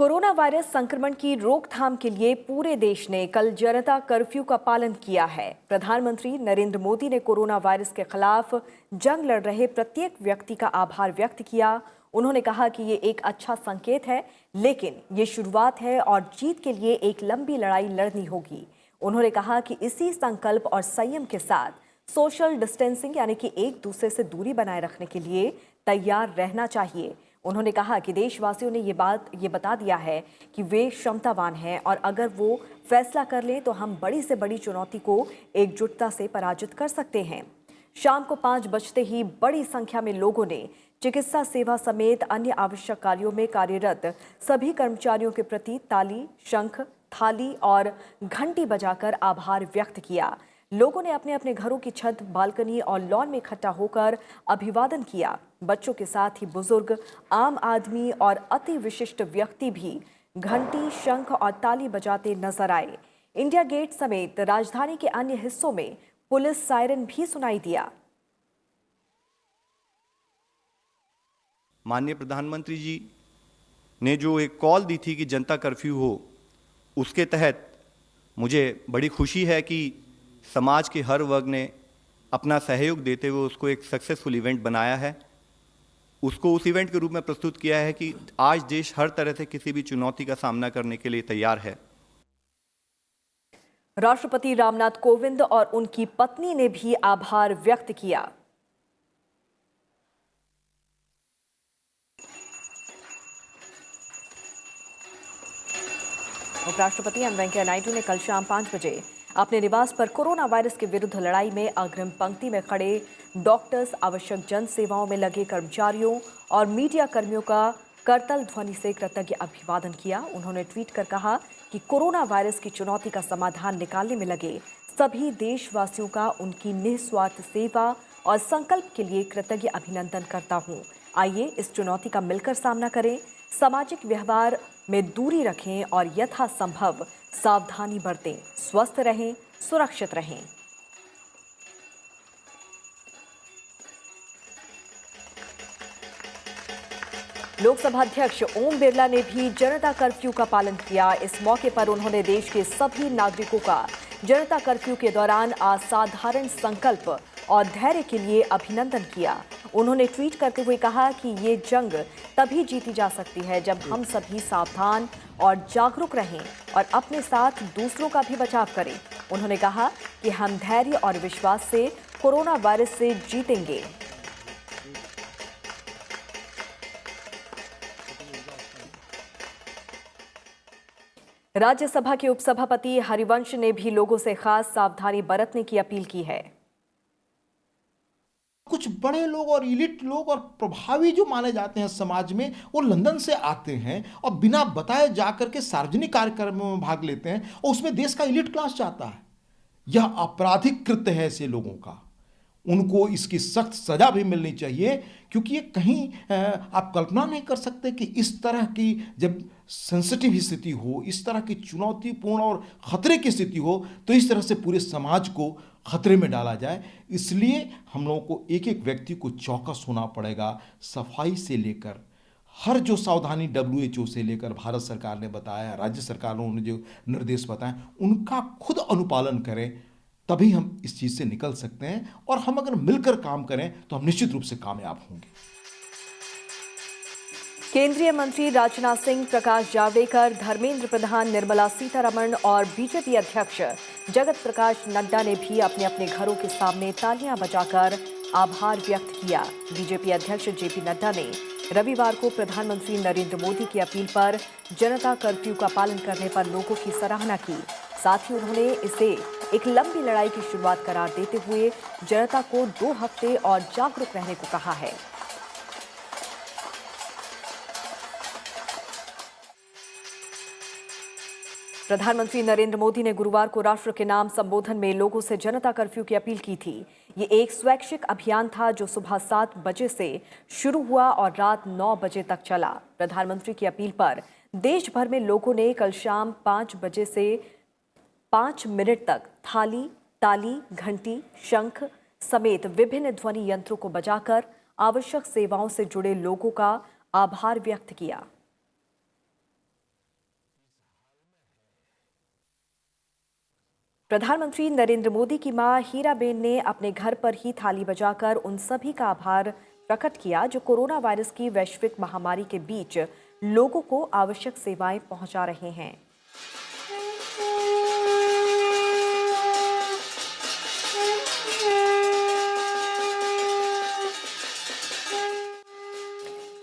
Corona virus संक्रमण की रोकथाम के लिए पूरे देश ने कल जनता कर्फ्यू का पालन किया है। प्रधानमंत्री नरेंद्र मोदी ने कोरोना वायरस के खिलाफ जंग लड़ रहे प्रत्येक व्यक्ति का आभार व्यक्त किया। उन्होंने कहा कि ये एक अच्छा संकेत है, लेकिन ये शुरुआत है और जीत के लिए एक लंबी लड़ाई लड़नी होगी। उन्होंने कहा कि इसी संकल्प और संयम के साथ सोशल डिस्टेंसिंग यानी कि एक दूसरे से दूरी बनाए रखने के लिए तैयार रहना चाहिए। उन्होंने कहा कि देशवासियों ने ये बता दिया है कि वे क्षमतावान हैं और अगर वो फैसला कर लें तो हम बड़ी से बड़ी चुनौती को एकजुटता से पराजित कर सकते हैं। शाम को 5 बजते ही बड़ी संख्या में लोगों ने चिकित्सा सेवा समेत अन्य आवश्यक कार्यों में कार्यरत सभी कर्मचारियों के प्रति ताली, शंख, थाली और घंटी बजाकर आभार व्यक्त किया। लोगों ने अपने अपने घरों की छत, बालकनी और लॉन में इकट्ठा होकर अभिवादन किया। बच्चों के साथ ही बुजुर्ग, आम आदमी और अति विशिष्ट व्यक्ति भी घंटी, शंख और ताली बजाते नजर आए। इंडिया गेट समेत राजधानी के अन्य हिस्सों में पुलिस सायरन भी सुनाई दिया। माननीय प्रधानमंत्री जी ने जो एक कॉल दी थी कि जनता कर्फ्यू हो, उसके तहत मुझे बड़ी खुशी है कि समाज के हर वर्ग ने अपना सहयोग देते हुए उसको एक सक्सेसफुल इवेंट बनाया है। उसको उस इवेंट के रूप में प्रस्तुत किया है कि आज देश हर तरह से किसी भी चुनौती का सामना करने के लिए तैयार है। राष्ट्रपति रामनाथ कोविंद और उनकी पत्नी ने भी आभार व्यक्त किया। उपराष्ट्रपति एम वेंकैया नायडू ने कल शाम 5 बजे अपने निवास पर कोरोना वायरस के विरुद्ध लड़ाई में अग्रिम पंक्ति में खड़े डॉक्टर्स, आवश्यक जन सेवाओं में लगे कर्मचारियों और मीडिया कर्मियों का करतल ध्वनि से कृतज्ञ अभिवादन किया। उन्होंने ट्वीट कर कहा कि कोरोना वायरस की चुनौती का समाधान निकालने में लगे सभी देशवासियों का उनकी निस्वार्थ सेवा और संकल्प के लिए कृतज्ञ अभिनंदन करता हूँ। आइए इस चुनौती का मिलकर सामना करें, सामाजिक व्यवहार में दूरी रखें और यथासंभव सावधानी बरतें, स्वस्थ रहें, सुरक्षित रहें। लोकसभा अध्यक्ष ओम बिरला ने भी जनता कर्फ्यू का पालन किया। इस मौके पर उन्होंने देश के सभी नागरिकों का जनता कर्फ्यू के दौरान असाधारण संकल्प और धैर्य के लिए अभिनंदन किया। उन्होंने ट्वीट करते हुए कहा कि ये जंग तभी जीती जा सकती है जब हम सभी सावधान और जागरूक रहें और अपने साथ दूसरों का भी बचाव करें। उन्होंने कहा कि हम धैर्य और विश्वास से कोरोना वायरस से जीतेंगे। राज्यसभा के उपसभापति हरिवंश ने भी लोगों से खास सावधानी बरतने की अपील की है। कुछ बड़े लोग और इलिट लोग और प्रभावी जो माने जाते हैं समाज में, वो लंदन से आते हैं और बिना बताए जाकर के सार्वजनिक कार्यक्रमों में भाग लेते हैं और उसमें देश का इलिट क्लास चाहता है। यह आपराधिक कृत्य है ऐसे लोगों का। उनको इसकी सख्त सजा भी मिलनी चाहिए, क्योंकि ये कहीं आप कल्पना नहीं कर सकते कि इस तरह की जब सेंसिटिव स्थिति हो, इस तरह की चुनौतीपूर्ण और खतरे की स्थिति हो, तो इस तरह से पूरे समाज को खतरे में डाला जाए। इसलिए हम लोगों को एक एक व्यक्ति को चौकस होना पड़ेगा। सफाई से लेकर हर जो सावधानी WHO से लेकर भारत सरकार ने बताया, राज्य सरकारों ने जो निर्देश बताए, उनका खुद अनुपालन करें, तभी हम इस चीज से निकल सकते हैं। और हम अगर मिलकर काम करें तो हम निश्चित रूप से कामयाब होंगे। केंद्रीय मंत्री राजनाथ सिंह, प्रकाश जावड़ेकर, धर्मेंद्र प्रधान, निर्मला सीतारमण और बीजेपी अध्यक्ष जगत प्रकाश नड्डा ने भी अपने अपने घरों के सामने तालियां बजाकर आभार व्यक्त किया। बीजेपी अध्यक्ष JP नड्डा ने रविवार को प्रधानमंत्री नरेंद्र मोदी की अपील पर जनता कर्फ्यू का पालन करने पर लोगों की सराहना की। साथ ही उन्होंने इसे एक लंबी लड़ाई की शुरुआत करार देते हुए जनता को 2 हफ्ते और जागरूक रहने को कहा है। प्रधानमंत्री नरेंद्र मोदी ने गुरुवार को राष्ट्र के नाम संबोधन में लोगों से जनता कर्फ्यू की अपील की थी। ये एक स्वैच्छिक अभियान था जो सुबह 7 बजे से शुरू हुआ और रात 9 बजे तक चला। प्रधानमंत्री की अपील पर देश भर में लोगों ने कल शाम 5 बजे से 5 मिनट तक थाली, ताली, घंटी, शंख समेत विभिन्न ध्वनि यंत्रों को बजाकर आवश्यक सेवाओं से जुड़े लोगों का आभार व्यक्त किया। प्रधानमंत्री नरेंद्र मोदी की मां हीराबेन ने अपने घर पर ही थाली बजाकर उन सभी का आभार प्रकट किया जो कोरोना वायरस की वैश्विक महामारी के बीच लोगों को आवश्यक सेवाएं पहुंचा रहे हैं।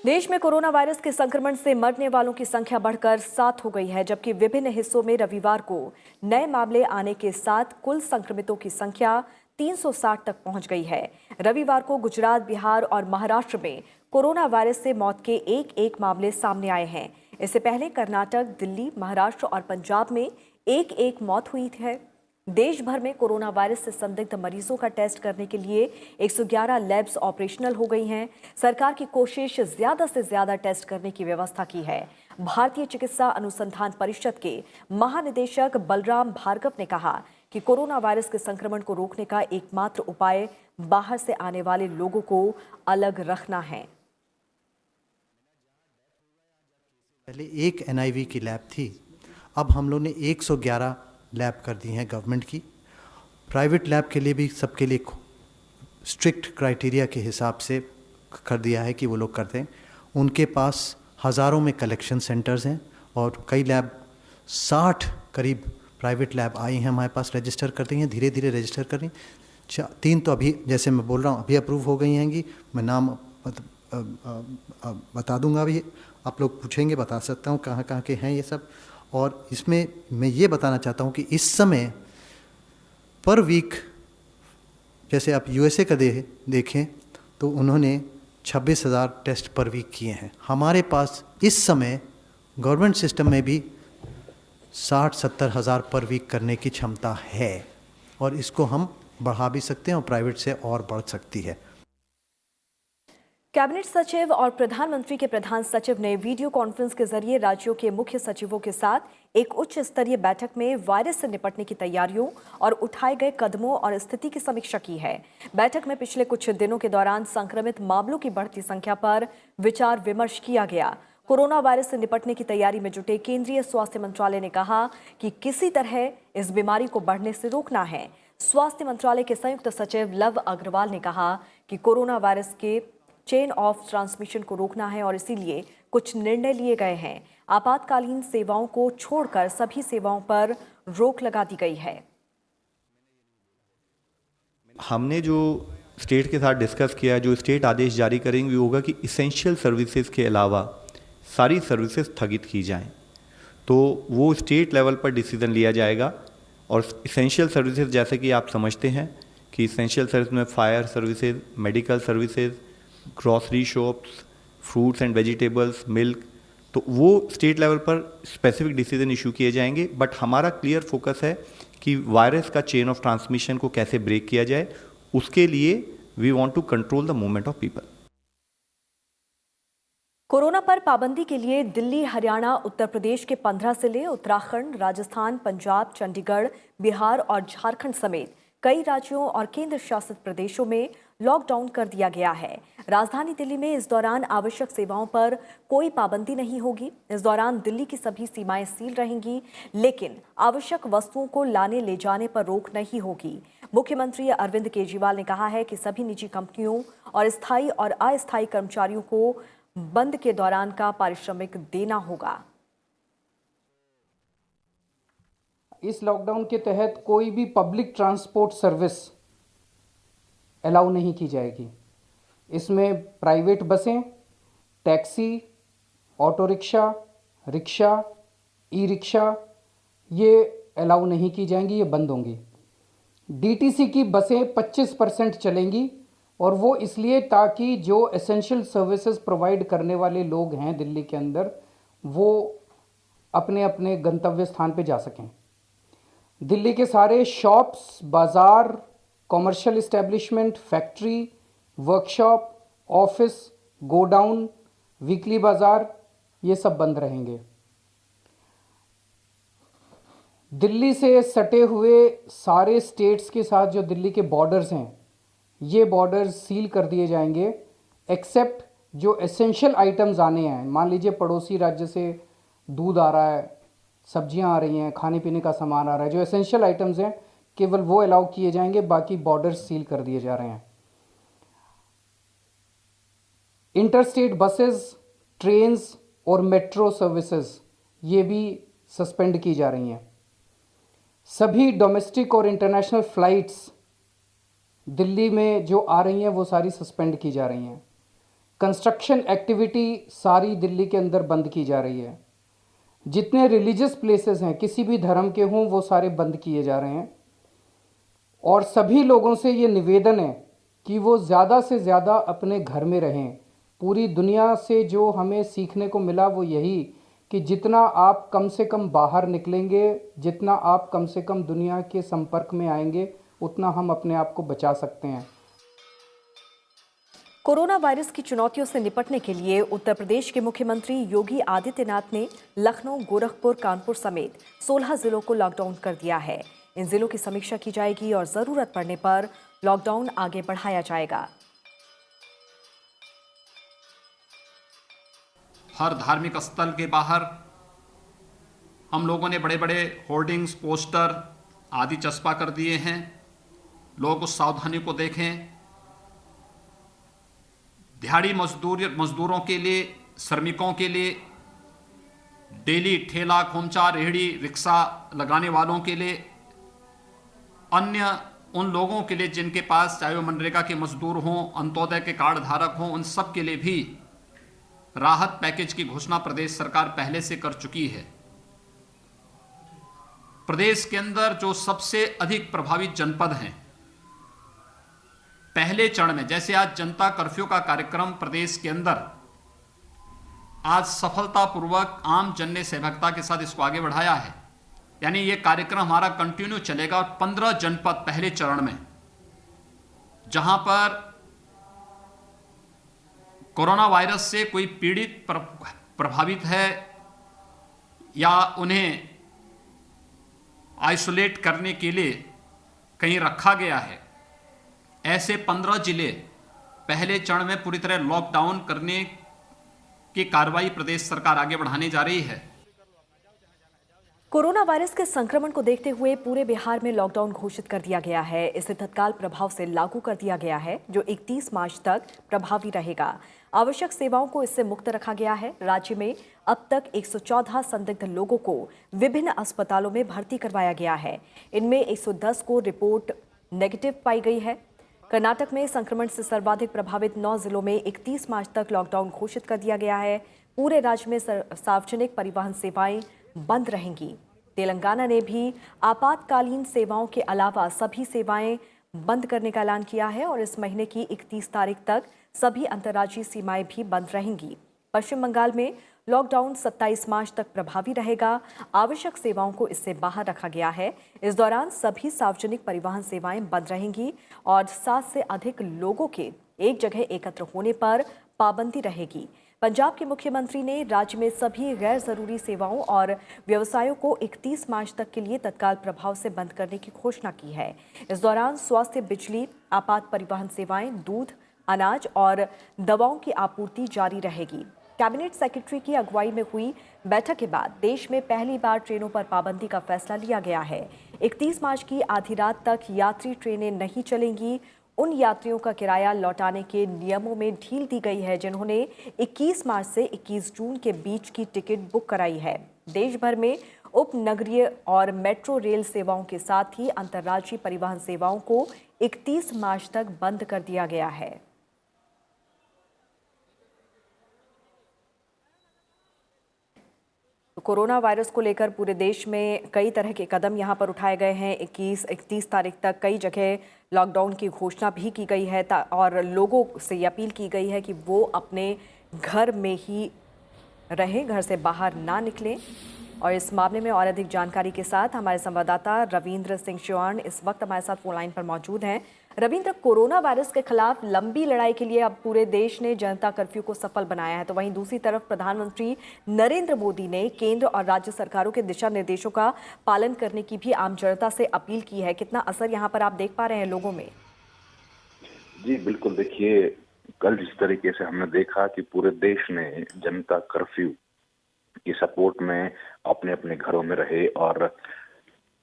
देश में कोरोना वायरस के संक्रमण से मरने वालों की संख्या बढ़कर 7 हो गई है, जबकि विभिन्न हिस्सों में रविवार को नए मामले आने के साथ कुल संक्रमितों की संख्या 360 तक पहुंच गई है। रविवार को गुजरात, बिहार और महाराष्ट्र में कोरोना वायरस से मौत के एक मामले सामने आए हैं। इससे पहले कर्नाटक, दिल्ली, महाराष्ट्र और पंजाब में एक मौत हुई है। देश भर में कोरोना वायरस से संदिग्ध मरीजों का टेस्ट करने के लिए 111 लैब्स ऑपरेशनल हो गई हैं। सरकार की कोशिश ज्यादा से ज्यादा टेस्ट करने की व्यवस्था की है। भारतीय चिकित्सा अनुसंधान परिषद के महानिदेशक बलराम भार्गव ने कहा कि कोरोना वायरस के संक्रमण को रोकने का एकमात्र उपाय बाहर से आने वाले लोगों को अलग रखना है। पहले एक NIV की लैब थी, अब हम लोग ने 111 लैब कर दी हैं गवर्नमेंट की। प्राइवेट लैब के लिए भी सबके लिए स्ट्रिक्ट क्राइटेरिया के हिसाब से कर दिया है कि वो लोग करते हैं। उनके पास हज़ारों में कलेक्शन सेंटर्स हैं और कई लैब 60 करीब प्राइवेट लैब आई हैं हमारे पास, रजिस्टर कर दी हैं, धीरे धीरे रजिस्टर कर रही। 3 तो अभी जैसे मैं बोल रहा हूँ अभी अप्रूव हो गई हैंगी। मैं नाम बता दूंगा, अभी आप लोग पूछेंगे बता सकता हूँ कहाँ कहाँ के हैं ये सब। और इसमें मैं ये बताना चाहता हूँ कि इस समय पर वीक जैसे आप USA का देखें तो उन्होंने 26,000 टेस्ट पर वीक किए हैं। हमारे पास इस समय गवर्नमेंट सिस्टम में भी 60-70 हज़ार पर वीक करने की क्षमता है और इसको हम बढ़ा भी सकते हैं और प्राइवेट से और बढ़ सकती है। कैबिनेट सचिव और प्रधानमंत्री के प्रधान सचिव ने वीडियो कॉन्फ्रेंस के जरिए राज्यों के मुख्य सचिवों के साथ एक उच्च स्तरीय बैठक में वायरस से निपटने की तैयारियों और उठाए गए कदमों और स्थिति की समीक्षा की है। बैठक में पिछले कुछ दिनों के दौरान संक्रमित मामलों की बढ़ती संख्या पर विचार विमर्श किया गया। कोरोना वायरस से निपटने की तैयारी में जुटे केंद्रीय स्वास्थ्य मंत्रालय ने कहा कि किसी तरह इस बीमारी को बढ़ने से रोकना है। स्वास्थ्य मंत्रालय के संयुक्त सचिव लव अग्रवाल ने कहा कि कोरोना वायरस के चेन ऑफ ट्रांसमिशन को रोकना है और इसीलिए कुछ निर्णय लिए गए हैं। आपातकालीन सेवाओं को छोड़कर सभी सेवाओं पर रोक लगा दी गई है। हमने जो स्टेट के साथ डिस्कस किया, जो स्टेट आदेश जारी करेंगे वो होगा कि इसेंशियल सर्विसेज के अलावा सारी सर्विसेज स्थगित की जाएं। तो वो स्टेट लेवल पर डिसीजन लिया जाएगा। और इसेंशियल सर्विसेज जैसे कि आप समझते हैं कि इसेंशियल सर्विस में fire services, medical services, grocery shops, fruits and vegetables, milk, तो वो स्टेट लेवल पर स्पेसिफिक डिसीजन इशू किए जाएंगे। बट हमारा क्लियर फोकस है कि वायरस का चेन ऑफ ट्रांसमिशन को कैसे ब्रेक किया जाए। उसके लिए we want to control the movement of people. Corona पर पाबंदी के लिए दिल्ली, हरियाणा, उत्तर प्रदेश के 15 जिले, उत्तराखंड, राजस्थान, पंजाब, चंडीगढ़, बिहार और झारखंड समेत कई राज्यों और केंद्र शासित प्रदेशों में लॉकडाउन कर दिया गया है। राजधानी दिल्ली में इस दौरान आवश्यक सेवाओं पर कोई पाबंदी नहीं होगी। इस दौरान दिल्ली की सभी सीमाएं सील रहेंगी, लेकिन आवश्यक वस्तुओं को लाने ले जाने पर रोक नहीं होगी। मुख्यमंत्री अरविंद केजरीवाल ने कहा है कि सभी निजी कंपनियों और स्थायी और अस्थायी कर्मचारियों को बंद के दौरान का पारिश्रमिक देना होगा। इस लॉकडाउन के तहत कोई भी पब्लिक ट्रांसपोर्ट सर्विस अलाउ नहीं की जाएगी। इसमें प्राइवेट बसें, taxi, auto rickshaw, rickshaw, e rickshaw ये अलाउ नहीं की जाएंगी, ये बंद होंगी। DTC की बसें 25% चलेंगी और वो इसलिए ताकि जो एसेंशियल सर्विसेज प्रोवाइड करने वाले लोग हैं दिल्ली के अंदर वो अपने अपने गंतव्य स्थान पे जा सकें। दिल्ली के सारे शॉप्स, बाज़ार, commercial establishment, factory, workshop, office, godown, weekly बाज़ार ये सब बंद रहेंगे। दिल्ली से सटे हुए सारे स्टेट्स के साथ जो दिल्ली के बॉर्डर्स हैं ये बॉर्डर्स सील कर दिए जाएंगे, एक्सेप्ट जो एसेंशियल आइटम्स आने हैं। मान लीजिए पड़ोसी राज्य से दूध आ रहा है, सब्जियां आ रही हैं, खाने पीने का सामान आ रहा है, जो एसेंशियल आइटम्स हैं केवल वो अलाउ किए जाएंगे, बाकी बॉर्डर्स सील कर दिए जा रहे हैं। इंटरस्टेट बसेस, ट्रेन्स और मेट्रो सर्विसेज ये भी सस्पेंड की जा रही हैं। सभी डोमेस्टिक और इंटरनेशनल फ्लाइट्स दिल्ली में जो आ रही हैं वो सारी सस्पेंड की जा रही हैं। कंस्ट्रक्शन एक्टिविटी सारी दिल्ली के अंदर बंद की जा रही है। जितने रिलीजियस प्लेसेस हैं किसी भी धर्म के हों वो सारे बंद किए जा रहे हैं। और सभी लोगों से ये निवेदन है कि वो ज़्यादा से ज़्यादा अपने घर में रहें। पूरी दुनिया से जो हमें सीखने को मिला वो यही कि जितना आप कम से कम बाहर निकलेंगे, जितना आप कम से कम दुनिया के संपर्क में आएंगे, उतना हम अपने आप को बचा सकते हैं। कोरोना वायरस की चुनौतियों से निपटने के लिए उत्तर प्रदेश के मुख्यमंत्री योगी आदित्यनाथ ने लखनऊ, गोरखपुर, कानपुर समेत 16 जिलों को लॉकडाउन कर दिया है। इन जिलों की समीक्षा की जाएगी और जरूरत पड़ने पर लॉकडाउन आगे बढ़ाया जाएगा। हर धार्मिक स्थल के बाहर हम लोगों ने बड़े बड़े होर्डिंग्स, पोस्टर आदि चस्पा कर दिए हैं। लोग उस सावधानी को देखें। दिहाड़ी मजदूरों के लिए, श्रमिकों के लिए, डेली ठेला, खोमचा, रेहड़ी, रिक्शा लगाने वालों के लिए, अन्य उन लोगों के लिए जिनके पास चाहे वो मनरेगा के मजदूर हों, अंत्योदय के कार्ड धारक हों, उन सब के लिए भी राहत पैकेज की घोषणा प्रदेश सरकार पहले से कर चुकी है। प्रदेश के अंदर जो सबसे अधिक प्रभावित जनपद हैं, पहले चरण में, जैसे आज जनता कर्फ्यू का कार्यक्रम प्रदेश के अंदर आज सफलतापूर्वक आम जन ने सहभागिता के साथ इसको आगे बढ़ाया है। यानी ये कार्यक्रम हमारा कंटिन्यू चलेगा और 15 जनपद पहले चरण में, जहां पर कोरोना वायरस से कोई पीड़ित प्रभावित है या उन्हें आइसोलेट करने के लिए कहीं रखा गया है, ऐसे 15 जिले पहले चरण में पूरी तरह लॉकडाउन करने की कार्रवाई प्रदेश सरकार आगे बढ़ाने जा रही है। कोरोना वायरस के संक्रमण को देखते हुए पूरे बिहार में लॉकडाउन घोषित कर दिया गया है। इसे तत्काल प्रभाव से लागू कर दिया गया है, जो 31 मार्च तक प्रभावी रहेगा। आवश्यक सेवाओं को इससे मुक्त रखा गया है। राज्य में अब तक 114 संदिग्ध लोगों को विभिन्न अस्पतालों में भर्ती करवाया गया है। इनमें 110 को रिपोर्ट नेगेटिव पाई गई है। कर्नाटक में संक्रमण से सर्वाधिक प्रभावित 9 जिलों में 31 मार्च तक लॉकडाउन घोषित कर दिया गया है। पूरे राज्य में सार्वजनिक परिवहन सेवाएं बंद रहेंगी। तेलंगाना ने भी आपातकालीन सेवाओं के अलावा सभी सेवाएं बंद करने का ऐलान किया है और इस महीने की 31 तारीख तक सभी अंतर्राज्यीय सीमाएं भी बंद रहेंगी। पश्चिम बंगाल में लॉकडाउन 27 मार्च तक प्रभावी रहेगा। आवश्यक सेवाओं को इससे बाहर रखा गया है। इस दौरान सभी सार्वजनिक परिवहन सेवाएं बंद रहेंगी और 7 से अधिक लोगों के एक जगह एकत्र होने पर पाबंदी रहेगी। पंजाब के मुख्यमंत्री ने राज्य में सभी गैर जरूरी सेवाओं और व्यवसायों को 31 मार्च तक के लिए तत्काल प्रभाव से बंद करने की घोषणा की है। इस दौरान स्वास्थ्य, बिजली, आपात परिवहन सेवाएं, दूध, अनाज और दवाओं की आपूर्ति जारी रहेगी। कैबिनेट सेक्रेटरी की अगुवाई में हुई बैठक के बाद देश में पहली बार ट्रेनों पर पाबंदी का फैसला लिया गया है। 31 मार्च की आधी रात तक यात्री ट्रेनें नहीं चलेंगी। उन यात्रियों का किराया लौटाने के नियमों में ढील दी गई है जिन्होंने 21 मार्च से 21 जून के बीच की टिकट बुक कराई है। देश भर में उपनगरीय और मेट्रो रेल सेवाओं के साथ ही अंतर्राज्यीय परिवहन सेवाओं को 31 मार्च तक बंद कर दिया गया है। कोरोना वायरस को लेकर पूरे देश में कई तरह के कदम यहां पर उठाए गए हैं। 21-31 तारीख तक कई जगह लॉकडाउन की घोषणा भी की गई है और लोगों से ये अपील की गई है कि वो अपने घर में ही रहें, घर से बाहर ना निकलें। और इस मामले में और अधिक जानकारी के साथ हमारे संवाददाता रविंद्र सिंह चौहान इस वक्त हमारे साथ फोन लाइन पर मौजूद हैं। रविंद्र, कोरोना वायरस के खिलाफ लंबी लड़ाई के लिए अब पूरे देश ने जनता कर्फ्यू को सफल बनाया है, तो वहीं दूसरी तरफ प्रधानमंत्री नरेंद्र मोदी ने केंद्र और राज्य सरकारों के दिशा निर्देशों का पालन करने की भी आम जनता से अपील की है। कितना असर यहाँ पर आप देख पा रहे हैं लोगों में? जी बिल्कुल, देखिए कल जिस तरीके से हमने देखा कि पूरे देश ने जनता कर्फ्यू की सपोर्ट में अपने अपने घरों में रहे और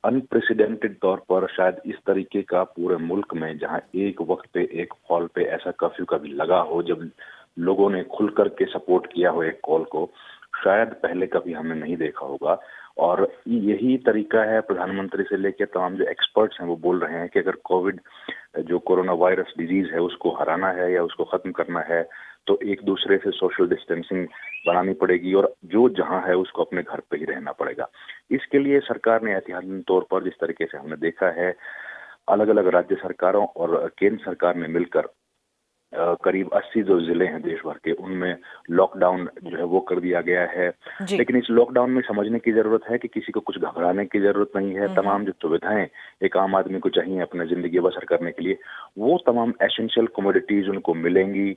अनप्रेसिडेंटेड तौर पर शायद इस तरीके का पूरे मुल्क में, जहां एक वक्त पे एक कॉल पे ऐसा कर्फ्यू कभी लगा हो, जब लोगों ने खुल करके सपोर्ट किया हो एक कॉल को, शायद पहले कभी हमने नहीं देखा होगा। और यही तरीका है, प्रधानमंत्री से लेकर तमाम जो एक्सपर्ट्स हैं वो बोल रहे हैं कि अगर कोविड जो कोरोना वायरस डिजीज है उसको हराना है या उसको खत्म करना है तो एक दूसरे से सोशल डिस्टेंसिंग बनानी पड़ेगी और जो जहां है उसको अपने घर पे ही रहना पड़ेगा। इसके लिए सरकार ने एहतियातन तौर पर, जिस तरीके से हमने देखा है, अलग अलग राज्य सरकारों और केंद्र सरकार ने मिलकर करीब 80 जो जिले हैं देश भर के, उनमें लॉकडाउन जो है वो कर दिया गया है। लेकिन इस लॉकडाउन में समझने की जरूरत है कि किसी को कुछ घबराने की जरूरत नहीं है। तमाम जो सुविधाएं एक आम आदमी को चाहिए अपनी जिंदगी बसर करने के लिए, वो तमाम एसेंशियल कमोडिटीज उनको मिलेंगी।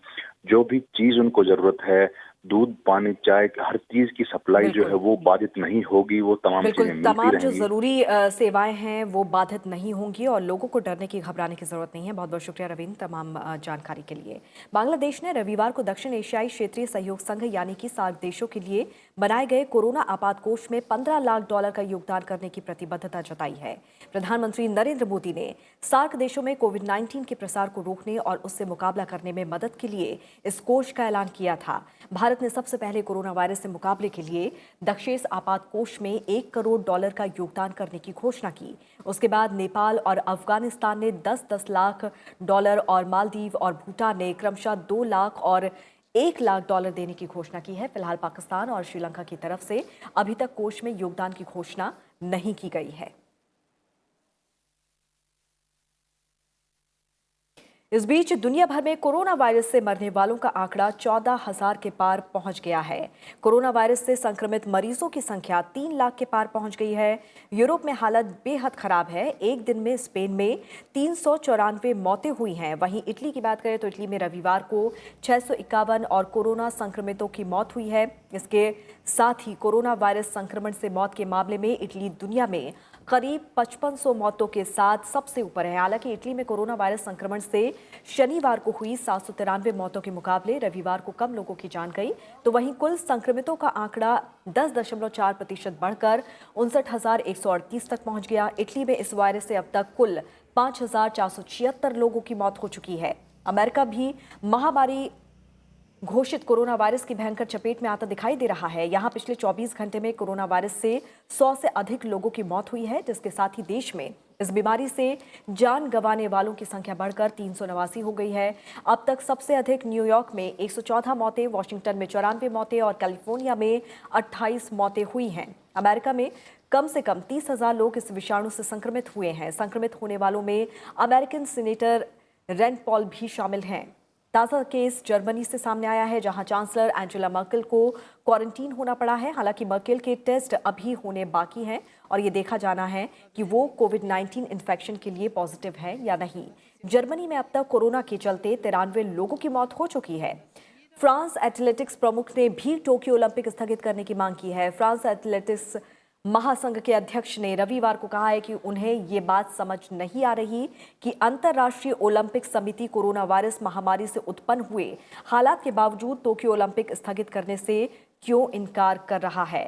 जो भी चीज उनको जरूरत है, दूध, पानी, चाय, हर चीज की सप्लाई जो है वो बाधित नहीं होगी, वो तमाम चीजें बिल्कुल, मिलती तमाम जो रहेंगी। ज़रूरी सेवाएं हैं वो बाधित नहीं होंगी और लोगों को डरने की, घबराने की ज़रूरत नहीं है। बहुत बहुत शुक्रिया रविंद्र तमाम जानकारी के लिए। बांग्लादेश ने रविवार को दक्षिण एशियाई क्षेत्रीय सहयोग संघ यानी कि सार्क देशों के लिए बनाए गए कोरोना आपात कोष में $15 लाख का योगदान करने की प्रतिबद्धता जताई है। प्रधानमंत्री नरेंद्र मोदी ने सार्क देशों में कोविड-19 के प्रसार को रोकने और उससे मुकाबला करने में मदद के लिए इस कोष का ऐलान किया था। भारत ने सबसे पहले कोरोना वायरस से मुकाबले के लिए दक्षेस आपात कोष में $1 करोड़ का योगदान करने की घोषणा की। उसके बाद नेपाल और अफगानिस्तान ने 10-10 लाख डॉलर और मालदीव और भूटान ने क्रमशः 2 लाख और $1 लाख देने की घोषणा की है। फिलहाल पाकिस्तान और श्रीलंका की तरफ से अभी तक कोष में योगदान की घोषणा नहीं की गई है। इस बीच दुनिया भर में कोरोना वायरस से मरने वालों का आंकड़ा 14,000 के पार पहुंच गया है। कोरोना वायरस से संक्रमित मरीजों की संख्या 3 लाख के पार पहुंच गई है। यूरोप में हालत बेहद खराब है। एक दिन में स्पेन में 394 मौतें हुई हैं। वहीं इटली की बात करें तो इटली में रविवार को 651 और कोरोना संक्रमितों की मौत हुई है। इसके साथ ही कोरोना वायरस संक्रमण से मौत के मामले में इटली दुनिया में करीब 5500 मौतों के साथ सबसे ऊपर है। हालांकि इटली में कोरोना वायरस संक्रमण से शनिवार को हुई 793 मौतों के मुकाबले रविवार को कम लोगों की जान गई। तो वहीं कुल संक्रमितों का आंकड़ा 10.4% बढ़कर 59,138 तक पहुंच गया। इटली में इस वायरस से अब तक कुल 5,476 लोगों की मौत हो चुकी है। अमेरिका भी महामारी घोषित कोरोना वायरस की भयंकर चपेट में आता दिखाई दे रहा है। यहां पिछले 24 घंटे में कोरोना वायरस से 100 से अधिक लोगों की मौत हुई है, जिसके साथ ही देश में इस बीमारी से जान गंवाने वालों की संख्या बढ़कर 389 हो गई है। अब तक सबसे अधिक न्यूयॉर्क में 114 मौतें, वॉशिंगटन में 94 मौतें और कैलिफोर्निया में 28 मौतें हुई हैं। अमेरिका में कम से कम 30,000 लोग इस विषाणु से संक्रमित हुए हैं। संक्रमित होने वालों में अमेरिकन सीनेटर रैंड पॉल भी शामिल हैं। ताज़ा केस जर्मनी से सामने आया है, जहां चांसलर एंजेला मर्केल को क्वारंटीन होना पड़ा है। हालांकि मर्केल के टेस्ट अभी होने बाकी हैं और ये देखा जाना है कि वो कोविड-19 इन्फेक्शन के लिए पॉजिटिव है या नहीं। जर्मनी में अब तक कोरोना के चलते 93 लोगों की मौत हो चुकी है। फ्रांस एथलेटिक्स प्रमुख ने भी टोक्यो ओलंपिक स्थगित करने की मांग की है। फ्रांस एथलेटिक्स महासंघ के अध्यक्ष ने रविवार को कहा है कि उन्हें ये बात समझ नहीं आ रही कि अंतर्राष्ट्रीय ओलंपिक समिति कोरोना वायरस महामारी से उत्पन्न हुए हालात के बावजूद टोक्यो ओलंपिक स्थगित करने से क्यों इनकार कर रहा है।